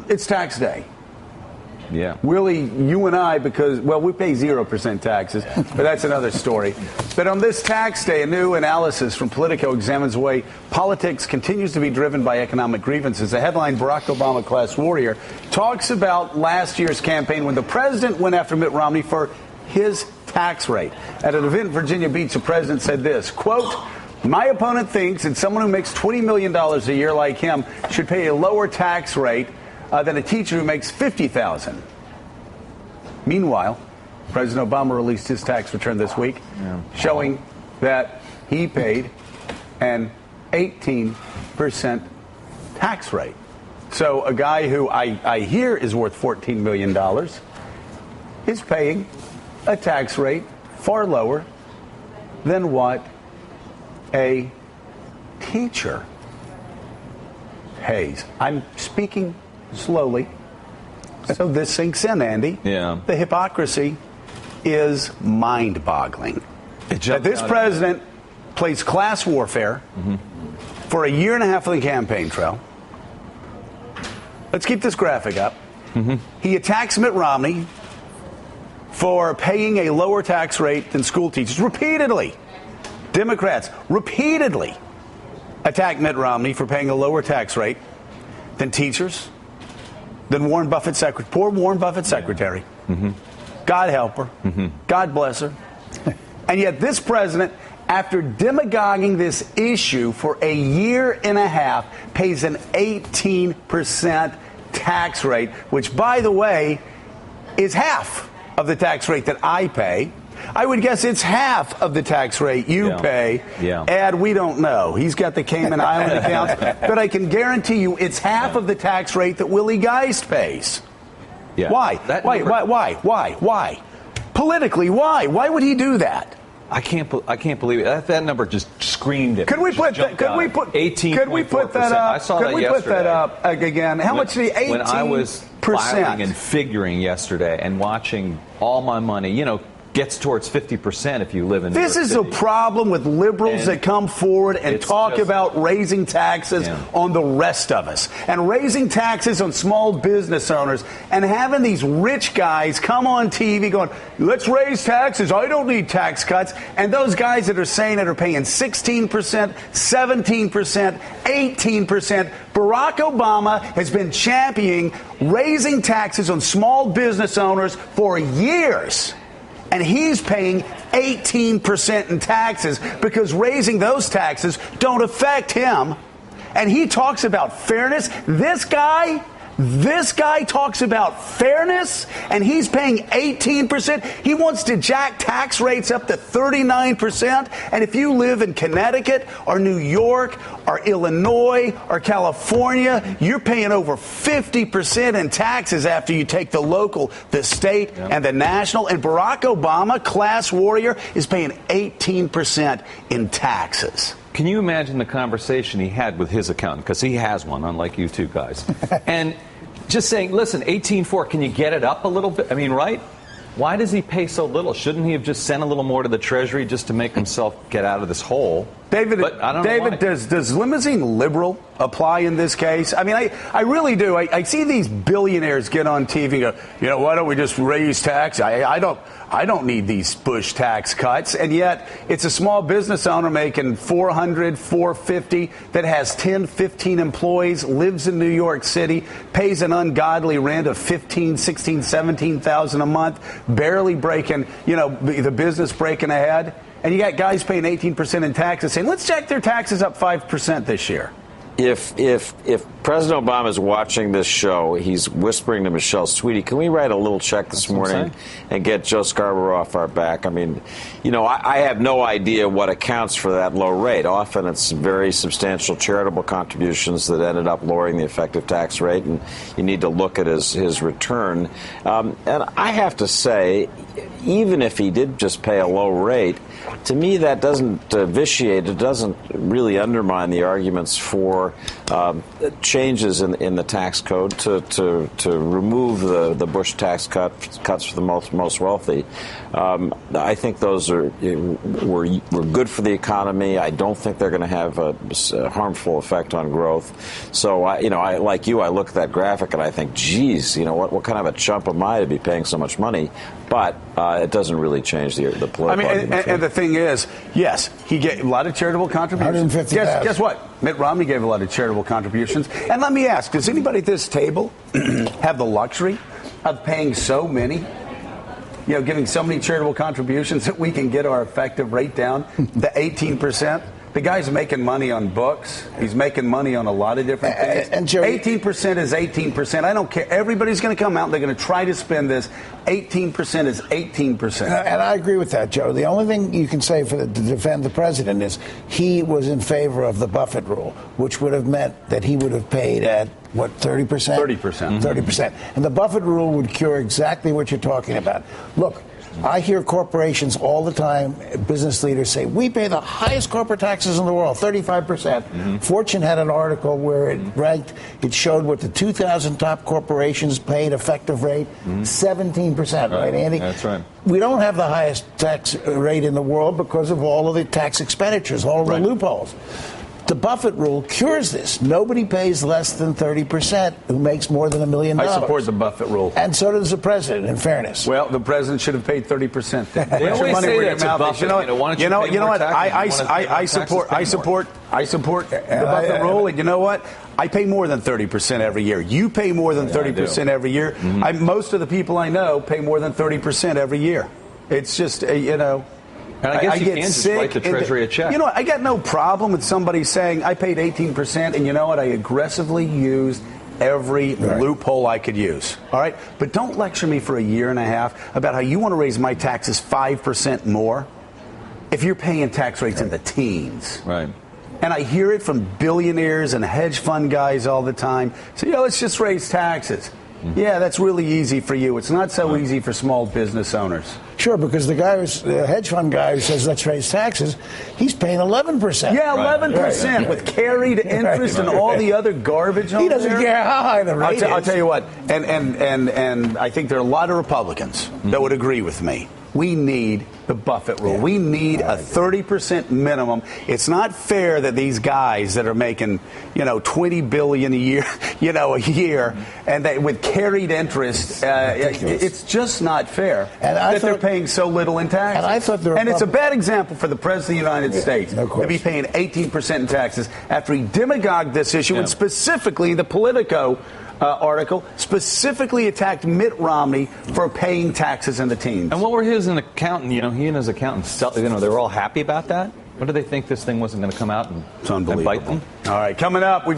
It's tax day. Yeah. Willie, you and I, because, well, we pay 0% taxes, but that's another story. But on this tax day, a new analysis from Politico examines the way politics continues to be driven by economic grievances. The headline, Barack Obama, class warrior, talks about last year's campaign when the president went after Mitt Romney for his tax rate. At an event in Virginia Beach, the president said this, quote, "My opponent thinks that someone who makes $20 million a year like him should pay a lower tax rate than a teacher who makes $50,000. Meanwhile, President Obama released his tax return this week, showing that he paid an 18% tax rate. So a guy who I hear is worth $14 million is paying a tax rate far lower than what a teacher pays. I'm speaking slowly, so this sinks in, Andy. Yeah. The hypocrisy is mind-boggling. That this president plays class warfare for a year and a half of the campaign trail. Let's keep this graphic up. He attacks Mitt Romney for paying a lower tax rate than school teachers repeatedly. Democrats repeatedly attack Mitt Romney for paying a lower tax rate than teachers, than Warren Buffett's secretary. Poor Warren Buffett's secretary. God help her. God bless her. And yet this president, after demagoguing this issue for a year and a half, pays an 18% tax rate, which, by the way, is half of the tax rate that I pay. I would guess it's half of the tax rate you pay. Ed, we don't know. He's got the Cayman Island accounts. But I can guarantee you it's half of the tax rate that Willie Geist pays. Why? Why? Politically, why? Why would he do that? I can't believe it. That number just screamed it. Could we put that? Could we put 18.4%? Could we put that up? I saw that yesterday. Could we put that up again? How much the 18%? When I was filing and figuring yesterday and watching all my money, gets towards 50% if you live in New York This is City. a problem with liberals that come forward and talk about raising taxes on the rest of us and raising taxes on small business owners and having these rich guys come on TV going, let's raise taxes. I don't need tax cuts. And those guys that are saying that are paying 16%, 17%, 18%. Barack Obama has been championing raising taxes on small business owners for years. And he's paying 18% in taxes because raising those taxes don't affect him. And he talks about fairness. This guy talks about fairness, and he's paying 18%. He wants to jack tax rates up to 39%. And if you live in Connecticut or New York or Illinois or California, you're paying over 50% in taxes after you take the local, the state, and the national. And Barack Obama, class warrior, is paying 18% in taxes. Can you imagine the conversation he had with his accountant? Because he has one, unlike you two guys. And just saying, listen, 18.4, can you get it up a little bit? I mean, right? Why does he pay so little? Shouldn't he have just sent a little more to the Treasury just to make himself get out of this hole? David, does limousine liberal apply in this case? I mean, I really do. I see these billionaires get on TV and go, why don't we just raise tax? I don't need these Bush tax cuts. And yet it's a small business owner making $400, $450 that has 10, 15 employees, lives in New York City, pays an ungodly rent of $15,000, $16,000, $17,000 a month, barely breaking, the business breaking ahead. And you got guys paying 18% in taxes saying, let's jack their taxes up 5% this year. If President Obama is watching this show, he's whispering to Michelle, sweetie, can we write a little check this morning and get Joe Scarborough off our back? I mean, I have no idea what accounts for that low rate. Often it's very substantial charitable contributions that ended up lowering the effective tax rate, and you need to look at his return. And I have to say, even if he did just pay a low rate, to me that doesn't vitiate, it doesn't really undermine the arguments for changes in the tax code to remove the Bush tax cuts for the most wealthy. I think those were good for the economy. I don't think they're going to have a harmful effect on growth. So, I like you, I look at that graphic and I think, geez, what kind of a chump am I to be paying so much money? But it doesn't really change the political argument. And the thing is, yes, he gave a lot of charitable contributions. Guess what? Mitt Romney gave a lot of charitable contributions. And let me ask, does anybody at this table have the luxury of paying so many, giving so many charitable contributions that we can get our effective rate down to 18%? The guy's making money on books. He's making money on a lot of different things. And Joe, 18% is 18%. I don't care. Everybody's going to come out and they're going to try to spend this. 18% is 18%. And I agree with that, Joe. The only thing you can say to defend the president is he was in favor of the Buffett rule, which would have meant that he would have paid at, what, 30%? 30%. 30%. And the Buffett rule would cure exactly what you're talking about. Look, I hear corporations all the time, business leaders say, we pay the highest corporate taxes in the world, 35%. Fortune had an article where it showed what the 2,000 top corporations paid effective rate, 17%, right, Andy? That's right. We don't have the highest tax rate in the world because of all of the tax expenditures, all of the loopholes. The Buffett rule cures this. Nobody pays less than 30% who makes more than $1 million. I support the Buffet rule. And so does the president, in fairness. Well, the president should have paid 30%. They always say that to Buffett. You know what? I support the Buffett rule. And you know what? I pay more than 30% every year. You pay more than 30% every year. Most of the people I know pay more than 30% every year. It's just, And I guess you can just write the Treasury a check. I got no problem with somebody saying, I paid 18%, and you know what? I aggressively used every loophole I could use. All right? But don't lecture me for a year and a half about how you want to raise my taxes 5% more if you're paying tax rates in the teens. Right. And I hear it from billionaires and hedge fund guys all the time. So, let's just raise taxes. Yeah, that's really easy for you. It's not so easy for small business owners. Sure, because the hedge fund guy who says let's raise taxes, he's paying 11%. Yeah, 11% with carried interest and all the other garbage on there. He doesn't care how high the rate is. I'll tell you what, and I think there are a lot of Republicans that would agree with me. We need the Buffett rule. We need a 30% minimum. It's not fair that these guys that are making, $20 billion a year, and they with carried interest, it's just not fair that they're paying so little in taxes. And I thought it's a bad example for the President of the United States to be paying 18% in taxes after he demagogued this issue, and specifically the Politico article specifically attacked Mitt Romney for paying taxes in the teens. And what were his and accountant? He and his accountant, they were all happy about that. What did they think this thing wasn't going to come out and bite them? All right, coming up, we've got